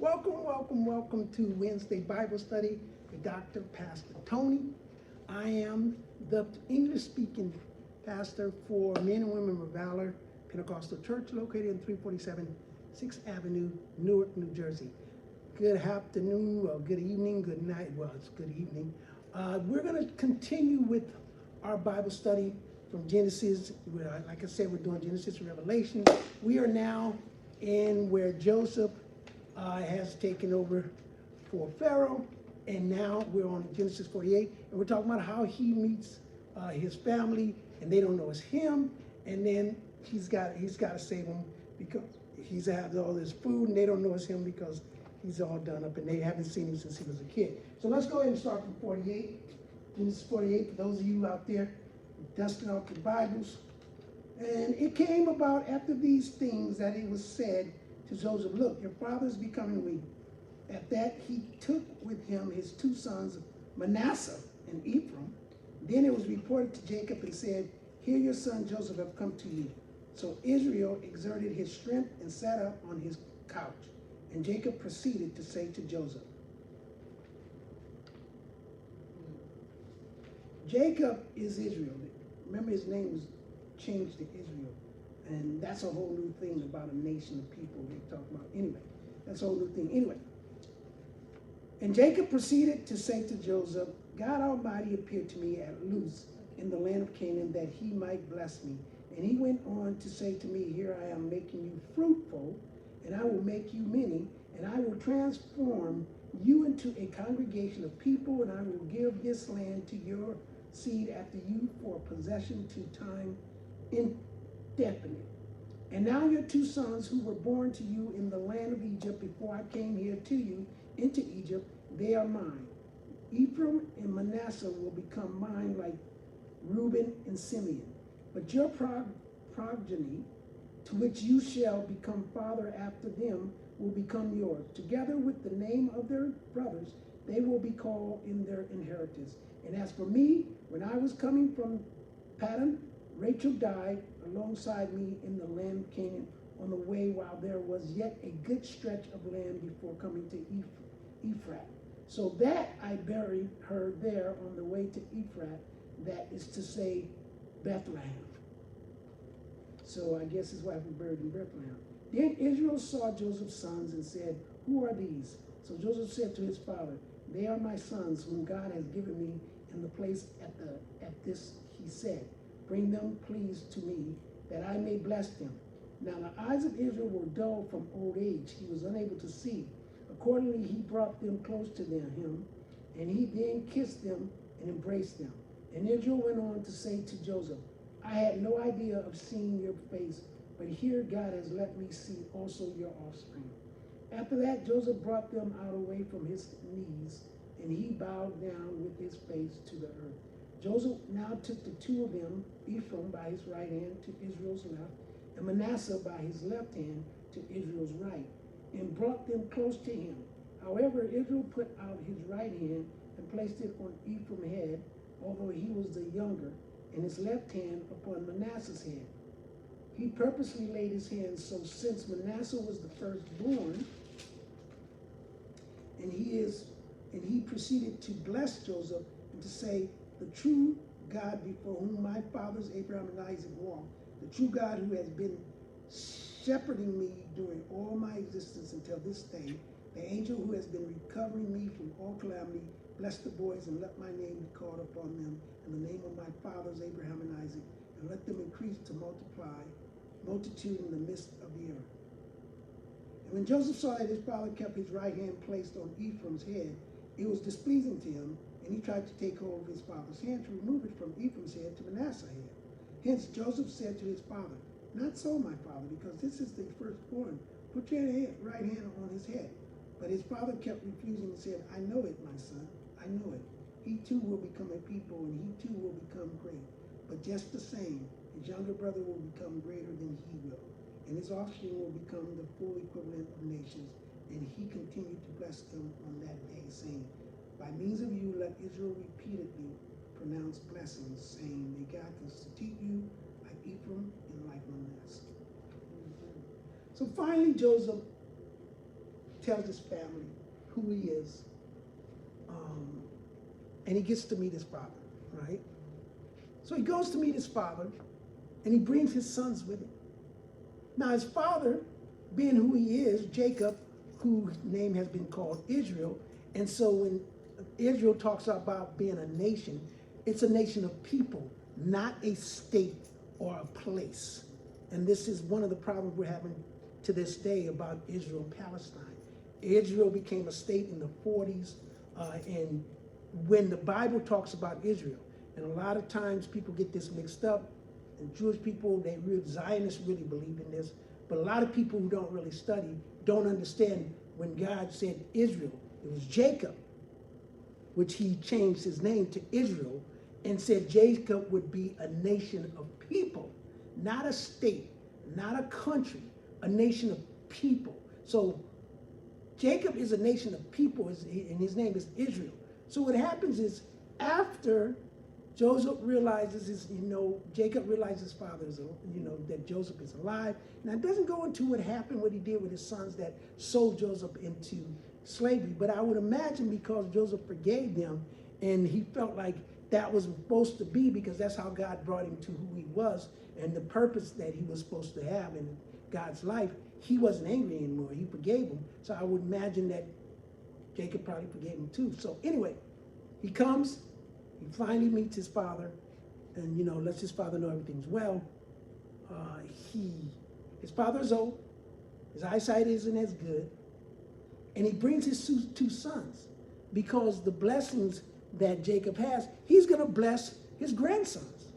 Welcome to Wednesday Bible Study with Dr. Pastor Tony. I am the English-speaking pastor for Men and Women of Valor Pentecostal Church located in 347 6th Avenue, Newark, New Jersey. Good afternoon, or good evening, good night. Well, it's good evening. We're going to continue with our Bible study from Genesis. Like I said, we're doing Genesis and Revelation. We are now in where Joseph has taken over for Pharaoh, and now we're on Genesis 48, and we're talking about how he meets his family, and they don't know it's him, and then he's got to save them because he's had all this food, and they don't know it's him because he's all done up, and they haven't seen him since he was a kid. So let's go ahead and start from 48. Genesis 48, for those of you out there dusting off your Bibles. And it came about after these things that it was said to Joseph, look, your father is becoming weak. At that he took with him his two sons, Manasseh and Ephraim. Then it was reported to Jacob and said, here your son Joseph have come to you. So Israel exerted his strength and sat up on his couch. And Jacob proceeded to say to Joseph. Jacob is Israel. Remember, his name was changed to Israel. And that's a whole new thing about a nation of people they talk about. Anyway, that's a whole new thing. Anyway. And Jacob proceeded to say to Joseph, God Almighty appeared to me at Luz in the land of Canaan that he might bless me. And he went on to say to me, here I am making you fruitful, and I will make you many, and I will transform you into a congregation of people, and I will give this land to your seed after you for possession to time indefinite. And now your two sons who were born to you in the land of Egypt before I came here to you into Egypt, they are mine. Ephraim and Manasseh will become mine like Reuben and Simeon. But your progeny, to which you shall become father after them, will become yours. Together with the name of their brothers, they will be called in their inheritance. And as for me, when I was coming from Paddan, Rachel died alongside me in the land of Canaan on the way while there was yet a good stretch of land before coming to Ephrat. So that I buried her there on the way to Ephrat, that is to say, Bethlehem. So I guess his wife was buried in Bethlehem. Then Israel saw Joseph's sons and said, who are these? So Joseph said to his father, they are my sons whom God has given me in the place at this, he said, bring them please to me that I may bless them. Now the eyes of Israel were dull from old age. He was unable to see. Accordingly, he brought them close to him, and he then kissed them and embraced them. And Israel went on to say to Joseph, I had no idea of seeing your face, but here God has let me see also your offspring. After that, Joseph brought them out away from his knees, and he bowed down with his face to the earth. Joseph now took the two of them, Ephraim by his right hand to Israel's left, and Manasseh by his left hand to Israel's right, and brought them close to him. However, Israel put out his right hand and placed it on Ephraim's head, although he was the younger, and his left hand upon Manasseh's head. He purposely laid his hands so since Manasseh was the firstborn, and he proceeded to bless Joseph and to say, the true God before whom my fathers Abraham and Isaac walked, the true God who has been shepherding me during all my existence until this day, the angel who has been recovering me from all calamity, bless the boys and let my name be called upon them in the name of my fathers Abraham and Isaac, and let them increase to multitude in the midst of the earth. And when Joseph saw that his father kept his right hand placed on Ephraim's head, it was displeasing to him, and he tried to take hold of his father's hand to remove it from Ephraim's head to Manasseh's head. Hence Joseph said to his father, not so, my father, because this is the firstborn. Put your right hand on his head. But his father kept refusing and said, I know it, my son, I know it. He too will become a people, and he too will become great. But just the same, his younger brother will become greater than he will, and his offspring will become the full equivalent of nations. And he continued to bless them on that day, saying, by means of you, let Israel repeatedly pronounce blessings, saying, may God constitute you like Ephraim and like Manasseh. So finally, Joseph tells his family who he is, and he gets to meet his father, right? So he goes to meet his father, and he brings his sons with him. Now his father, being who he is, Jacob, whose name has been called Israel, and so when Israel talks about being a nation, it's a nation of people, not a state or a place. And this is one of the problems we're having to this day about Israel and Palestine. Israel became a state in the 40s, and when the Bible talks about Israel, and a lot of times people get this mixed up, and Jewish people, Zionists really believe in this, but a lot of people who don't really study don't understand when God said Israel, it was Jacob, which he changed his name to Israel, and said Jacob would be a nation of people, not a state, not a country, a nation of people. So Jacob is a nation of people, and his name is Israel. So what happens is after Joseph realizes Jacob realizes his father is, that Joseph is alive. Now it doesn't go into what happened, what he did with his sons that sold Joseph into slavery, but I would imagine because Joseph forgave them and he felt like that was supposed to be, because that's how God brought him to who he was and the purpose that he was supposed to have in God's life, he wasn't angry anymore. He forgave him. So I would imagine that Jacob probably forgave him too. So anyway, he comes, he finally meets his father, and lets his father know everything's well. His father is old, his eyesight isn't as good, and he brings his two sons, because the blessings that Jacob has, he's going to bless his grandsons.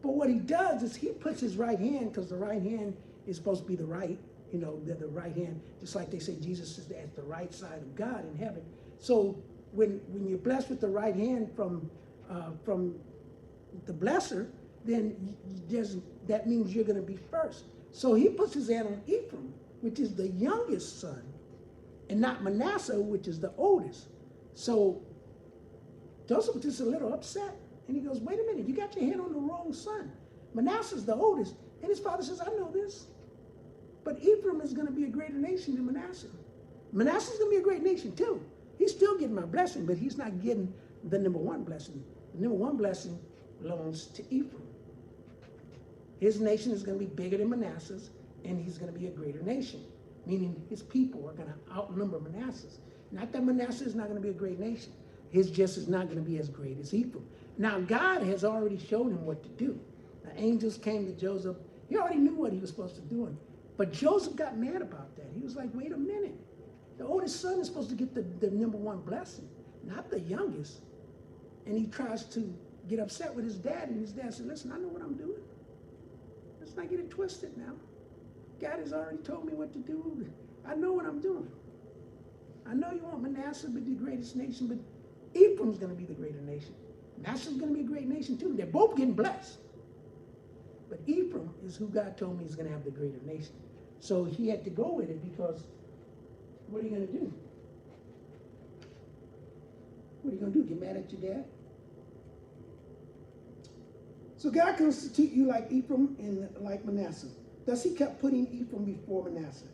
But what he does is he puts his right hand, because the right hand is supposed to be the right, the right hand, just like they say Jesus is at the right side of God in heaven. So when you're blessed with the right hand from the blesser, then that means you're going to be first. So he puts his hand on Ephraim, which is the youngest son, and not Manasseh, which is the oldest. So Joseph was just a little upset, and he goes, wait a minute, you got your hand on the wrong son. Manasseh's the oldest, and his father says, I know this, but Ephraim is going to be a greater nation than Manasseh. Manasseh's going to be a great nation too. He's still getting my blessing, but he's not getting the number one blessing. The number one blessing belongs to Ephraim. His nation is going to be bigger than Manasseh's, and he's going to be a greater nation, meaning his people are going to outnumber Manasseh's. Not that Manasseh is not going to be a great nation. His just is not going to be as great as Ephraim. Now, God has already shown him what to do. The angels came to Joseph. He already knew what he was supposed to do. But Joseph got mad about that. He was like, wait a minute. The oldest son is supposed to get the number one blessing, not the youngest. And he tries to get upset with his dad, and his dad said, listen, I know what I'm doing. Let's not get it twisted now. God has already told me what to do. I know what I'm doing. I know you want Manasseh to be the greatest nation, but Ephraim's going to be the greater nation. Manasseh's going to be a great nation too. They're both getting blessed. But Ephraim is who God told me is going to have the greater nation. So he had to go with it, because what are you going to do? What are you going to do? Get mad at your dad? So God constitute you like Ephraim and like Manasseh. Thus he kept putting Ephraim before Manasseh.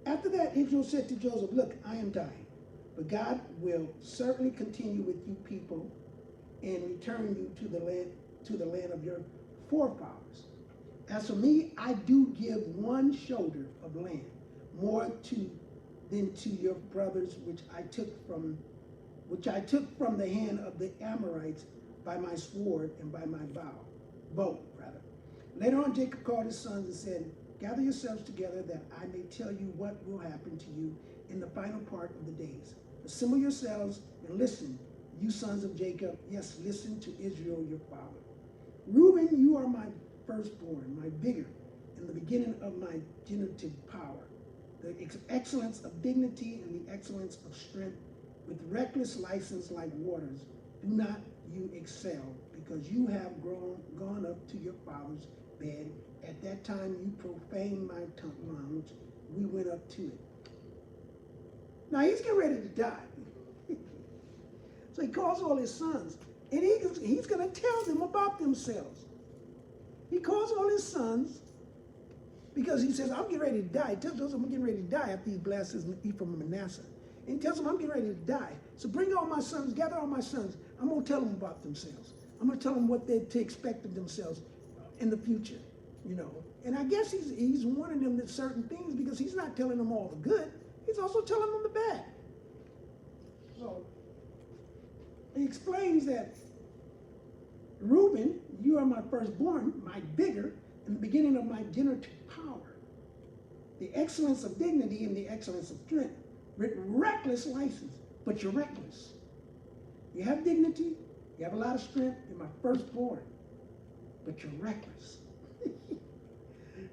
After that, Israel said to Joseph, look, I am dying, but God will certainly continue with you people and return you to the land of your forefathers. As for me, I do give one shoulder of land more than to your brothers, which I took from the hand of the Amorites by my sword and by my bow. Later on, Jacob called his sons and said, gather yourselves together that I may tell you what will happen to you in the final part of the days. Assemble yourselves and listen, you sons of Jacob. Yes, listen to Israel, your father. Reuben, you are my firstborn, my vigor, and the beginning of my generative power, the excellence of dignity and the excellence of strength, with reckless license like waters. Do not you excel, because you have gone up to your father's bed. At that time you profaned my lounge. We went up to it. Now he's getting ready to die. So he calls all his sons, and he's going to tell them about themselves. He calls all his sons, Because he says, I'm getting ready to die. He tells Joseph, I'm getting ready to die after he blasts Ephraim and Manasseh. And he tells him, I'm getting ready to die. So bring all my sons, gather all my sons. I'm going to tell them about themselves. I'm going to tell them what they're to expect of themselves in the future, you know. And I guess he's warning them that certain things because he's not telling them all the good. He's also telling them the bad. So he explains that, Reuben, you are my firstborn, my vigor, and the beginning of my generative power, the excellence of dignity and the excellence of strength, with reckless license, but you're reckless. You have dignity, you have a lot of strength, you're my firstborn, but you're reckless.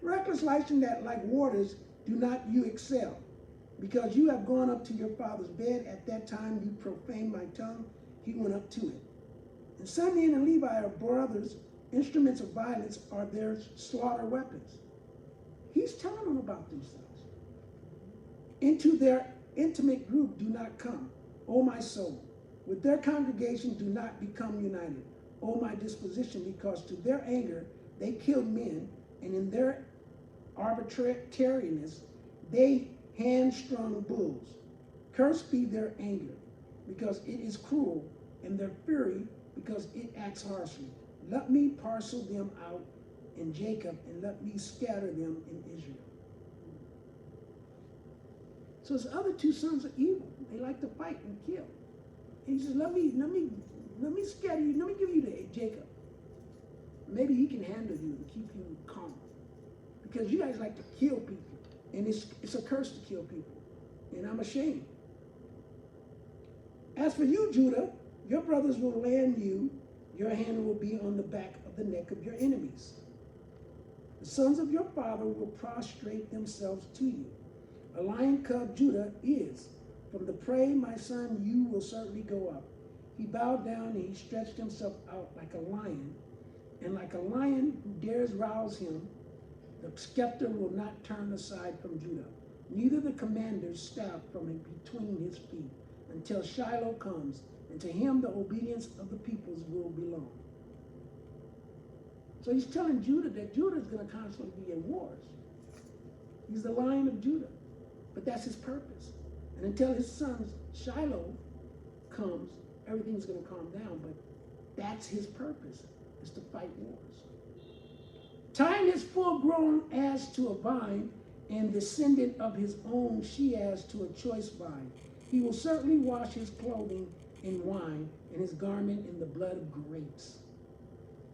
Reckless license that, like waters, do not you excel, because you have gone up to your father's bed. At that time you profaned my tongue, he went up to it. And Simeon and Levi are brothers. Instruments of violence are their slaughter weapons. He's telling them about themselves. Into their intimate group do not come, O my soul. With their congregation do not become united, O my disposition, because to their anger they killed men, and in their arbitrariness they hand-strung bulls. Cursed be their anger, because it is cruel, and their fury, because it acts harshly. Let me parcel them out in Jacob, and let me scatter them in Israel. So his other two sons are evil. They like to fight and kill. And he says, let me scatter you, let me give you to Jacob. Maybe he can handle you and keep you calm. Because you guys like to kill people. And it's a curse to kill people. And I'm ashamed. As for you, Judah, your brothers will land you. Your hand will be on the back of the neck of your enemies. The sons of your father will prostrate themselves to you. A lion cub Judah is. From the prey, my son, you will certainly go up. He bowed down and he stretched himself out like a lion. And like a lion who dares rouse him, the scepter will not turn aside from Judah. Neither the commander's staff from between his feet, until Shiloh comes, and to him the obedience of the peoples will belong. So he's telling Judah that Judah is going to constantly be in wars. He's the Lion of Judah, but that's his purpose. And until his son Shiloh comes, everything's going to calm down, but that's his purpose, is to fight wars. Tying his full-grown ass to a vine, and descendant of his own she-ass to a choice vine, he will certainly wash his clothing in wine, and his garment in the blood of grapes.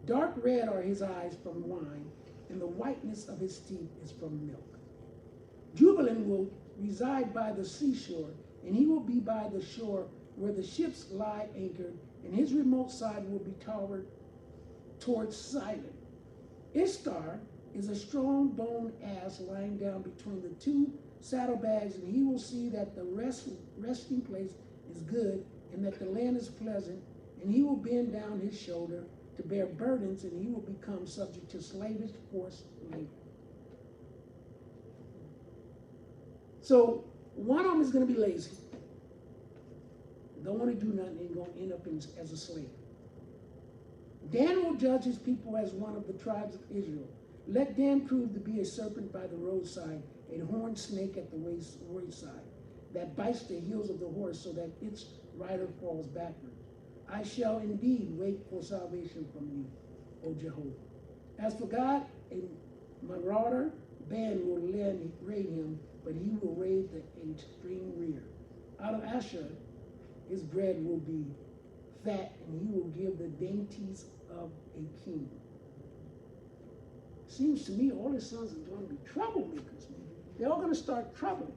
Dark red are his eyes from wine, and the whiteness of his teeth is from milk. Jubilant will reside by the seashore, and he will be by the shore where the ships lie anchored, and his remote side will be towered towards Sidon. Ishtar is a strong boned ass lying down between the two saddlebags, and he will see that the resting place is good, and that the land is pleasant, and he will bend down his shoulder to bear burdens, and he will become subject to slavish forced labor. So one of them is going to be lazy. Don't want to do nothing and going to end up as a slave. Dan will judge his people as one of the tribes of Israel. Let Dan prove to be a serpent by the roadside, a horned snake at the wayside, that bites the heels of the horse so that its rider falls backward. I shall indeed wait for salvation from you, O Jehovah. As for God, a marauder band will raid him, but he will raid the extreme rear. Out of Asher, his bread will be fat, and he will give the dainties of a king. Seems to me all his sons are going to be troublemakers. They're all going to start trouble.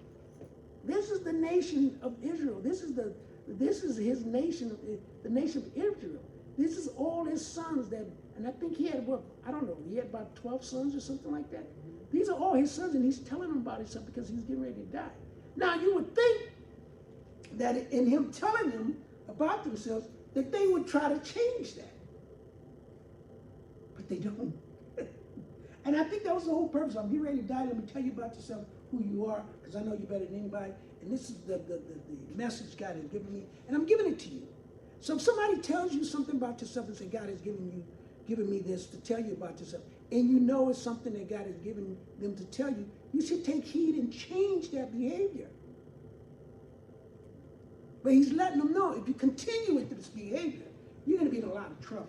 This is the nation of Israel. This is his nation, the nation of Israel. This is all his sons that, and I think he had he had about 12 sons or something like that. These are all his sons, and he's telling them about himself because he's getting ready to die. Now, you would think that in him telling them about themselves, that they would try to change that. But they don't. And I think that was the whole purpose. I'm getting ready to die. Let me tell you about yourself, who you are, because I know you better than anybody. And this is the message God has given me, and I'm giving it to you. So if somebody tells you something about yourself and say, God has given me this to tell you about yourself, and you know it's something that God has given them to tell you, you should take heed and change that behavior. But he's letting them know, if you continue with this behavior, you're going to be in a lot of trouble.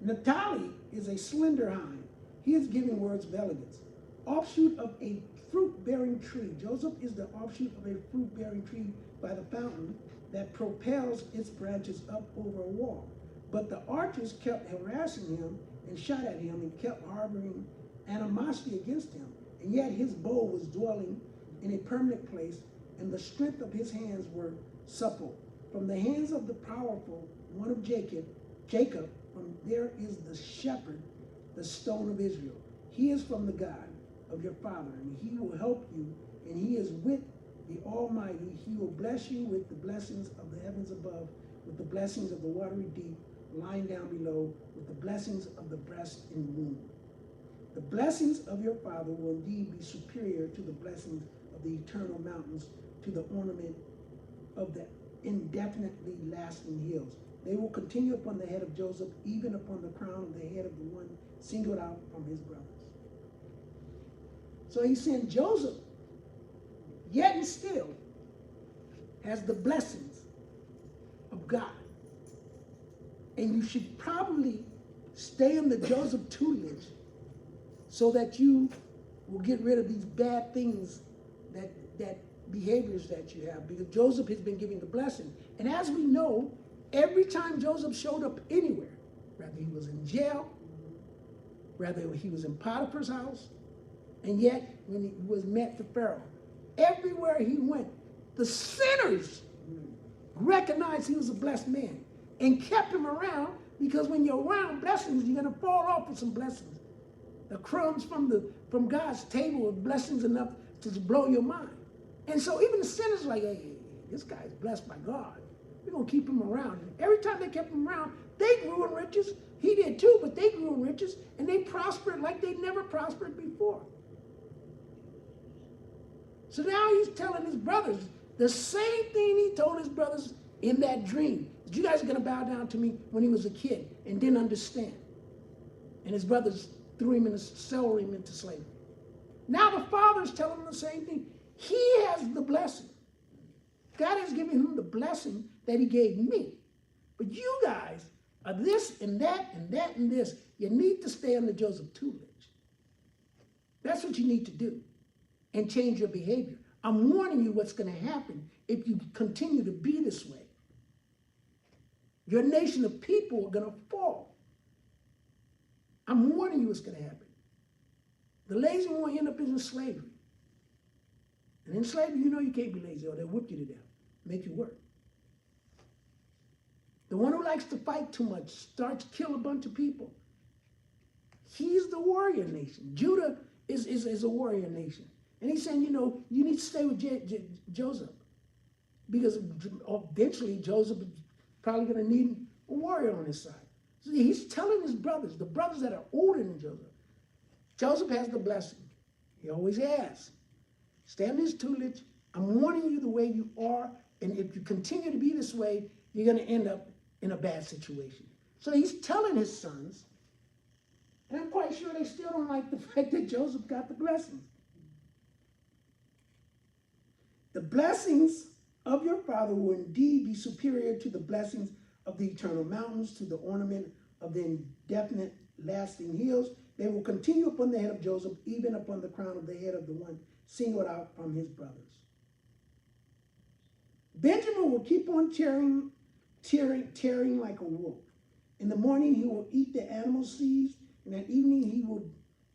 Naphtali is a slender hind. He is giving words of elegance. Offshoot of a fruit-bearing tree. Joseph is the offshoot of a fruit-bearing tree by the fountain that propels its branches up over a wall. But the archers kept harassing him and shot at him and kept harboring animosity against him. And yet his bow was dwelling in a permanent place, and the strength of his hands were supple. From the hands of the powerful one of Jacob, from there is the shepherd, the stone of Israel. He is from the God of your father, and he will help you, and he is with the Almighty. He will bless you with the blessings of the heavens above, with the blessings of the watery deep lying down below, with the blessings of the breast and womb. The blessings of your father will indeed be superior to the blessings of the eternal mountains, to the ornament of the indefinitely lasting hills. They will continue upon the head of Joseph, even upon the crown of the head of the one singled out from his brothers. So he's saying Joseph, yet and still, has the blessings of God. And you should probably stay in the Joseph tutelage so that you will get rid of these bad things, that behaviors that you have, because Joseph has been giving the blessing. And as we know, every time Joseph showed up anywhere, whether he was in jail, whether he was in Potiphar's house, and yet when he was met for Pharaoh, everywhere he went, the sinners recognized he was a blessed man and kept him around, because when you're around blessings, you're going to fall off with some blessings. The crumbs from God's table of blessings enough to blow your mind. And so even the sinners are like, hey, this guy's blessed by God. We're going to keep him around. And every time they kept him around, they grew in riches. He did too, but they grew in riches, and they prospered like they never prospered before. So now he's telling his brothers the same thing he told his brothers in that dream. That you guys are going to bow down to me when he was a kid and didn't understand. And his brothers sold him into slavery. Now the father's telling him the same thing. He has the blessing. God has given him the blessing that he gave me. But you guys are this and that and that and this. You need to stay under Joseph tutelage. That's what you need to do. And change your behavior. I'm warning you what's going to happen if you continue to be this way. Your nation of people are going to fall. I'm warning you what's going to happen. The lazy one will end up in slavery. And in slavery, you know you can't be lazy, or they'll whip you to death, make you work. The one who likes to fight too much starts to kill a bunch of people. He's the warrior nation. Judah is a warrior nation. And he's saying, you need to stay with Joseph. Because eventually Joseph is probably going to need a warrior on his side. So he's telling his brothers, the brothers that are older than Joseph has the blessing. He always has. Stay in his tutelage. I'm warning you the way you are. And if you continue to be this way, you're going to end up in a bad situation. So he's telling his sons, and I'm quite sure they still don't like the fact that Joseph got the blessings. The blessings of your father will indeed be superior to the blessings of the eternal mountains, to the ornament of the indefinite lasting hills. They will continue upon the head of Joseph, even upon the crown of the head of the one singled out from his brothers. Benjamin will keep on tearing like a wolf. In the morning he will eat the animal seeds, and at evening he will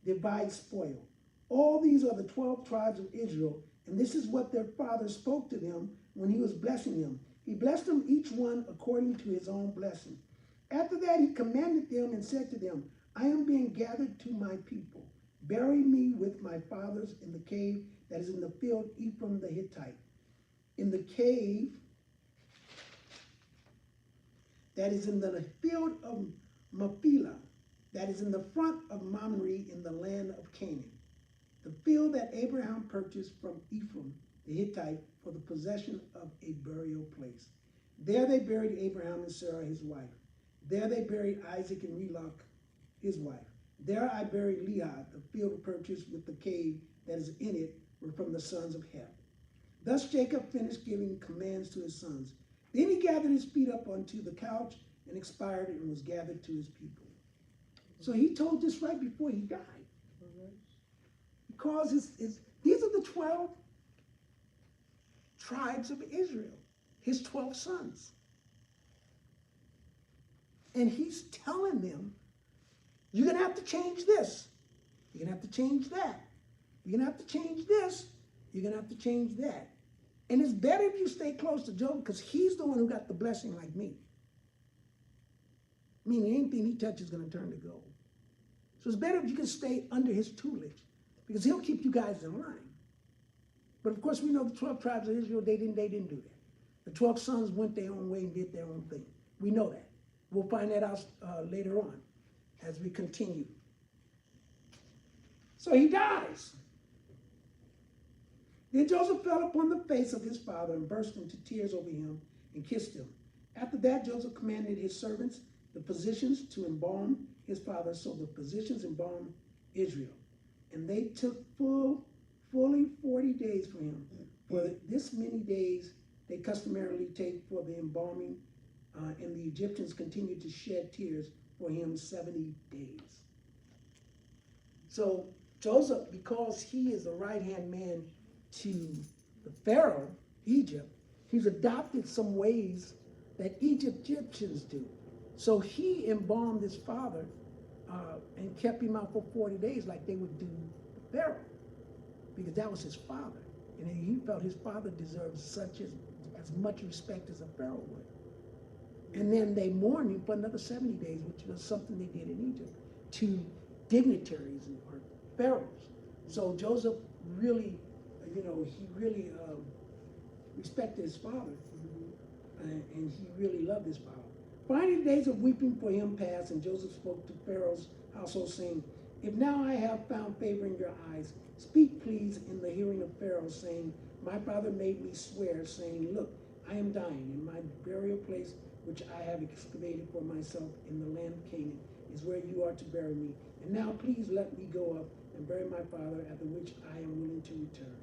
divide spoil. All these are the 12 tribes of Israel, and this is what their father spoke to them when he was blessing them. He blessed them each one according to his own blessing. After that he commanded them and said to them, I am being gathered to my people. Bury me with my fathers in the cave that is in the field Ephraim the Hittite. In the cave that is in the field of Machpelah, that is in the front of Mamre in the land of Canaan. The field that Abraham purchased from Ephraim the Hittite for the possession of a burial place. There they buried Abraham and Sarah his wife. There they buried Isaac and Relach his wife. There I buried Leah, the field purchased with the cave that is in it, were from the sons of Heth. Thus Jacob finished giving commands to his sons. Then he gathered his feet up onto the couch and expired and was gathered to his people. So he told this right before he died. Because these are the 12 tribes of Israel, his 12 sons. And he's telling them, you're going to have to change this. You're going to have to change that. You're going to have to change this. You're going to have to change that. And it's better if you stay close to Joseph because he's the one who got the blessing like me. Meaning anything he touches is going to turn to gold. So it's better if you can stay under his tutelage because he'll keep you guys in line. But of course, we know the 12 tribes of Israel, they didn't do that. The 12 sons went their own way and did their own thing. We know that. We'll find that out later on as we continue. So he dies. Then Joseph fell upon the face of his father and burst into tears over him and kissed him. After that, Joseph commanded his servants, the physicians, to embalm his father. So the physicians embalmed Israel. And they took fully 40 days for him. For this many days they customarily take for the embalming, and the Egyptians continued to shed tears for him 70 days. So Joseph, because he is the right-hand man to the Pharaoh, Egypt, he's adopted some ways that Egyptians do. So he embalmed his father and kept him out for 40 days like they would do the Pharaoh, because that was his father. And he felt his father deserved as much respect as a Pharaoh would. And then they mourned him for another 70 days, which was something they did in Egypt, to dignitaries or pharaohs. So Joseph really, he really respected his father, and he really loved his father. Finally, the days of weeping for him passed, and Joseph spoke to Pharaoh's household, saying, if now I have found favor in your eyes, speak please in the hearing of Pharaoh, saying, my father made me swear, saying, look, I am dying, and my burial place, which I have excavated for myself in the land of Canaan, is where you are to bury me. And now please let me go up and bury my father, after which I am willing to return.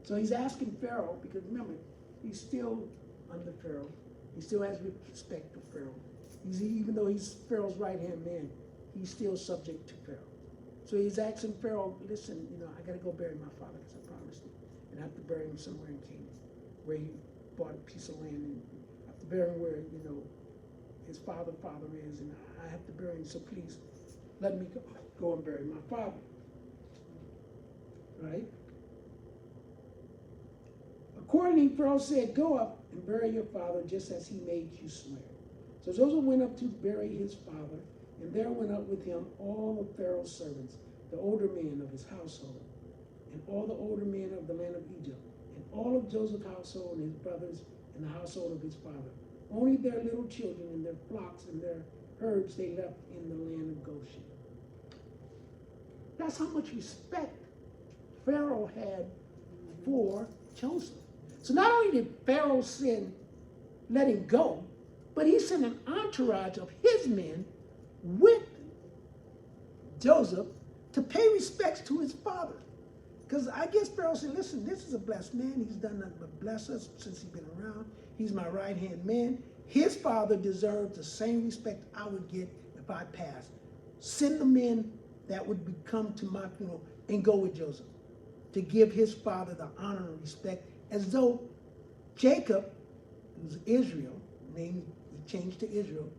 So he's asking Pharaoh, because remember, he's still under Pharaoh. He still has respect for Pharaoh. Even though he's Pharaoh's right-hand man, he's still subject to Pharaoh. So he's asking Pharaoh, listen, I got to go bury my father because I promised him. And I have to bury him somewhere in Canaan, where he bought a piece of land. And I have to bury him where, his father is. And I have to bury him, so please let me go and bury my father. Right? Accordingly, Pharaoh said, go up and bury your father just as he made you swear. So Joseph went up to bury his father, and there went up with him all of Pharaoh's servants, the older men of his household, and all the older men of the land of Egypt, and all of Joseph's household and his brothers and the household of his father. Only their little children and their flocks and their herds they left in the land of Goshen. That's how much respect Pharaoh had for Joseph. So not only did Pharaoh let him go, but he sent an entourage of his men with Joseph to pay respects to his father. Because I guess Pharaoh said, listen, this is a blessed man. He's done nothing but bless us since he's been around. He's my right-hand man. His father deserves the same respect I would get if I passed. Send the men that would come to my funeral and go with Joseph to give his father the honor and respect, as though Jacob, who's Israel, named he changed to Israel,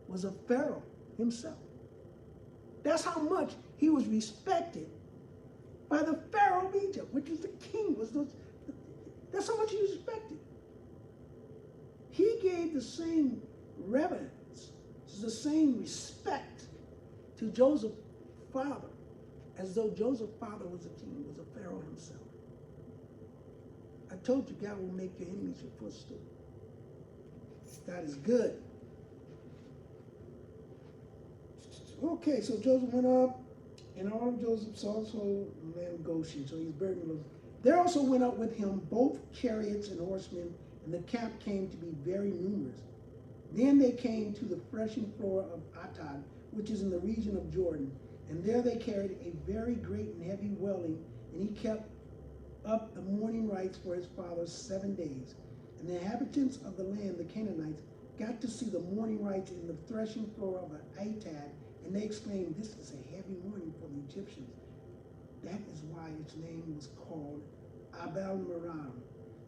was a Pharaoh himself. That's how much he was respected by the Pharaoh of Egypt, which is the king. That's how much he was respected. He gave the same reverence, the same respect to Joseph's father, as though Joseph's father was a king, was a Pharaoh himself. I told you, God will make your enemies your footstool. God is good. Okay, so Joseph went up, and all of Joseph's household in the land of Goshen, so he's buried in Goshen. There also went up with him both chariots and horsemen, and the camp came to be very numerous. Then they came to the threshing floor of Atad, which is in the region of Jordan. And there they carried a very great and heavy wailing, and he kept up the mourning rites for his father 7 days. And the inhabitants of the land, the Canaanites, got to see the mourning rites in the threshing floor of Atad, and they exclaimed, "This is a heavy mourning for the Egyptians." That is why its name was called Abel Meram,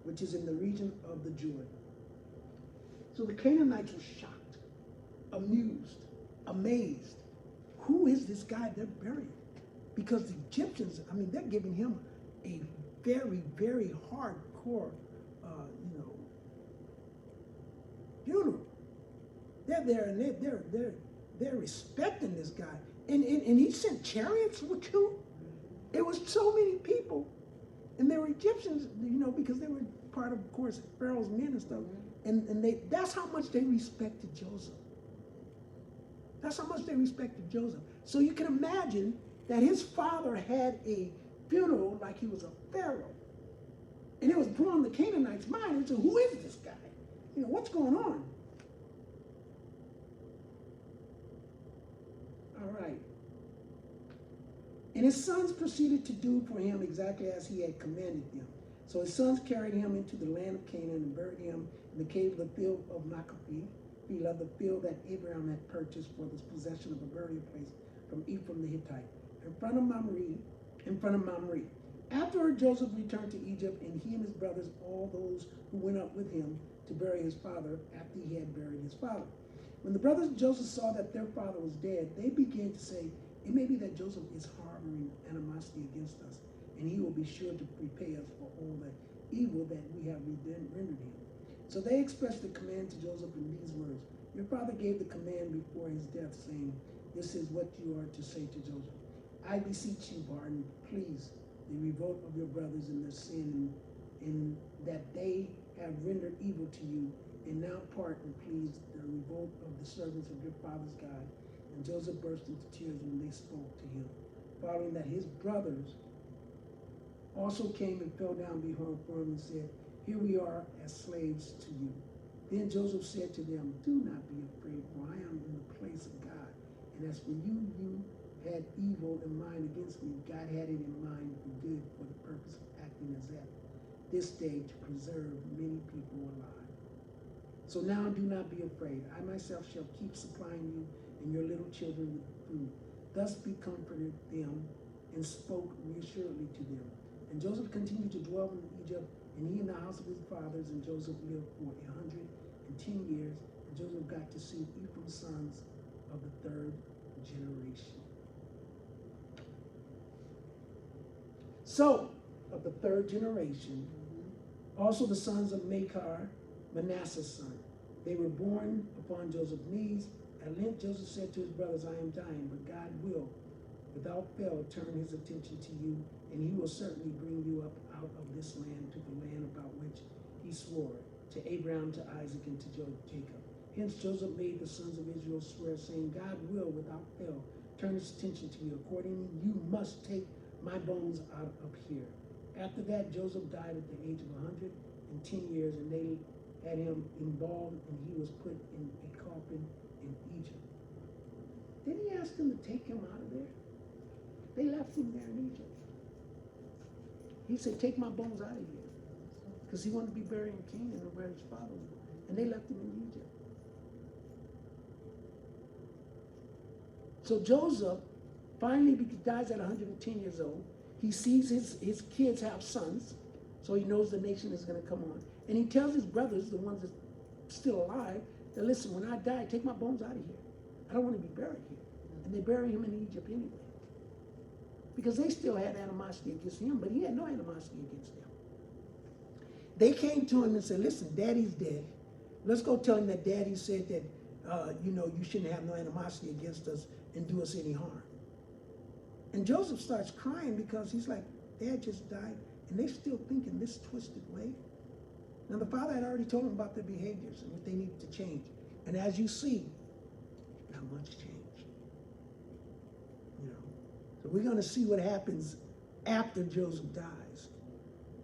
which is in the region of the Jordan. So the Canaanites were shocked, amused, amazed. Who is this guy they're burying? Because the Egyptians, I mean, they're giving him a very, very hardcore, funeral. They're there and they're respecting this guy. And he sent chariots with who? It was so many people. And they were Egyptians, because they were part of course, Pharaoh's men and stuff. And that's how much they respected Joseph. That's how much they respected Joseph. So you can imagine that his father had a funeral like he was a pharaoh. And it was drawing the Canaanites' mind and said, who is this guy? What's going on? All right. And his sons proceeded to do for him exactly as he had commanded them. So his sons carried him into the land of Canaan and buried him in the cave of the field of Becaue, the field that Abraham had purchased for the possession of a burial place from Ephraim the Hittite, in front of Mamre. Afterward, Joseph returned to Egypt, and he and his brothers, all those who went up with him to bury his father after he had buried his father. When the brothers of Joseph saw that their father was dead, they began to say, "It may be that Joseph is harboring animosity against us, and he will be sure to repay us for all the evil that we have rendered him." So they expressed the command to Joseph in these words. "Your father gave the command before his death, saying, 'This is what you are to say to Joseph. I beseech you, pardon, please, the revolt of your brothers in their sin, in that they have rendered evil to you, and now pardon, please, the revolt of the servants of your father's God." And Joseph burst into tears when they spoke to him. Following that, his brothers also came and fell down before him and said, "Here we are as slaves to you." Then Joseph said to them, "Do not be afraid, for I am in the place of God. And as for you, you had evil in mind against me. God had it in mind for good, for the purpose of acting as at this day to preserve many people alive. So now do not be afraid. I myself shall keep supplying you and your little children with food." Thus he comforted them and spoke reassuringly to them. And Joseph continued to dwell in Egypt, and he in the house of his fathers, and Joseph lived for 110 years. And Joseph got to see Ephraim's sons of the third generation. So, of the third generation, also the sons of Machir, Manasseh's son. They were born upon Joseph's knees. At length Joseph said to his brothers, "I am dying, but God will, without fail, turn his attention to you, and he will certainly bring you up out of this land to the land about which he swore to Abraham, to Isaac, and to Jacob." Hence Joseph made the sons of Israel swear, saying, "God will, without fail, turn his attention to you. Accordingly, you must take my bones out of here." After that, Joseph died at the age of 110 years, and they had him embalmed, and he was put in a coffin in Egypt. Then he asked them to take him out of there. They left him there in Egypt. He said, "Take my bones out of here," because he wanted to be buried in Canaan or where his father was. And they left him in Egypt. So Joseph finally dies at 110 years old. He sees his kids have sons, so he knows the nation is going to come on. And he tells his brothers, the ones that's still alive, that, "Listen, when I die, take my bones out of here. I don't want to be buried here." And they bury him in Egypt anyway. Because they still had animosity against him, but he had no animosity against them. They came to him and said, "Listen, Daddy's dead. Let's go tell him that Daddy said that, you shouldn't have no animosity against us and do us any harm." And Joseph starts crying because he's like, Dad just died, and they're still thinking this twisted way. Now, the father had already told them about their behaviors and what they needed to change. And as you see, not much changed. So we're going to see what happens after Joseph dies.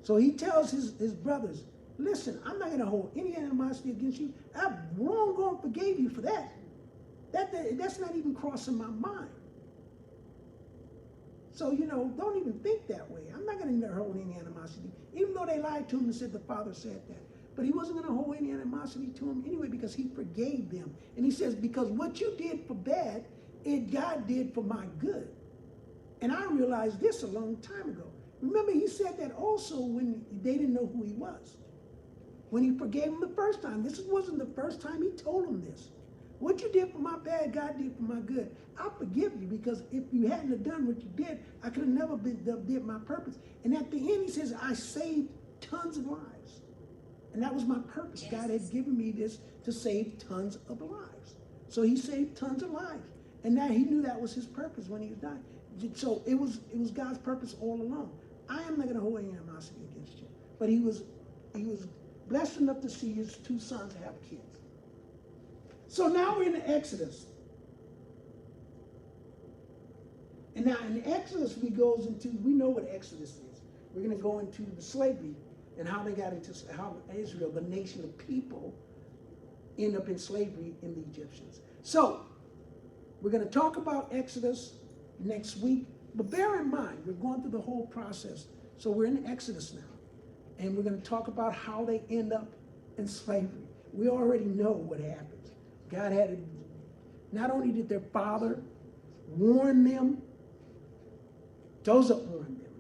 So he tells his brothers, listen, I'm not going to hold any animosity against you. I've long gone forgave you for that. That's not even crossing my mind. So, don't even think that way. I'm not going to hold any animosity, even though they lied to him and said the Father said that. But he wasn't going to hold any animosity to him anyway because he forgave them. And he says, because what you did for bad, God did for my good. And I realized this a long time ago. Remember, he said that also when they didn't know who he was. When he forgave him the first time. This wasn't the first time he told him this. What you did for my bad, God did for my good. I forgive you because if you hadn't have done what you did, I could have never did my purpose. And at the end, he says, I saved tons of lives. And that was my purpose. Yes. God had given me this to save tons of lives. So he saved tons of lives. And now he knew that was his purpose when he was dying. So it was God's purpose all along. I am not going to hold any animosity against you. But he was blessed enough to see his two sons have kids. So now we're in the Exodus. And now in Exodus, we know what Exodus is. We're going to go into the slavery and how Israel, the nation of people, end up in slavery in the Egyptians. So we're going to talk about Exodus next week. But bear in mind, we're going through the whole process. So we're in Exodus now. And we're going to talk about how they end up in slavery. We already know what happens. God not only did their father warn them, Joseph warned them,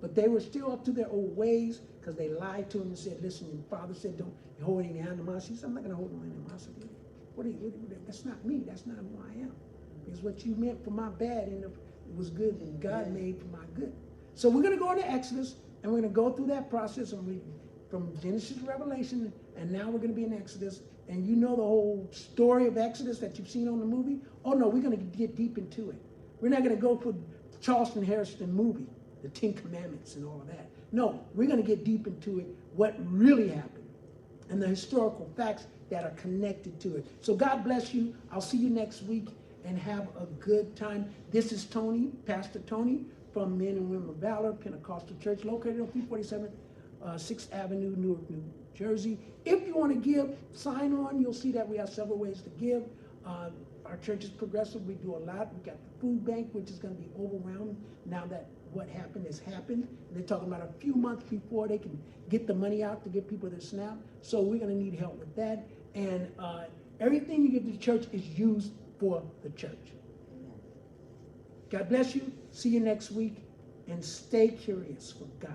but they were still up to their old ways because they lied to him and said, listen, your father said don't hold any animosity. He said, I'm not going to hold no animosity. That's not me. That's not who I am. Because what you meant for my bad it was good and God made for my good. So we're going to go into Exodus and we're going to go through that process and read from Genesis to Revelation, and now we're going to be in Exodus. And you know the whole story of Exodus that you've seen on the movie? Oh no, we're going to get deep into it. We're not going to go for the Charleston Heston movie, the 10 Commandments and all of that. No, we're going to get deep into it, what really happened, and the historical facts that are connected to it. So God bless you. I'll see you next week, and have a good time. This is Tony, Pastor Tony, from Men and Women of Valor, Pentecostal Church, located on 347 6th Avenue, Newark, New Jersey. If you want to give, sign on. You'll see that we have several ways to give. Our church is progressive. We do a lot. We got the food bank, which is going to be overwhelmed now that what happened has happened. They're talking about a few months before they can get the money out to get people their SNAP. So we're going to need help with that. And everything you give to the church is used for the church. God bless you. See you next week. And stay curious with God.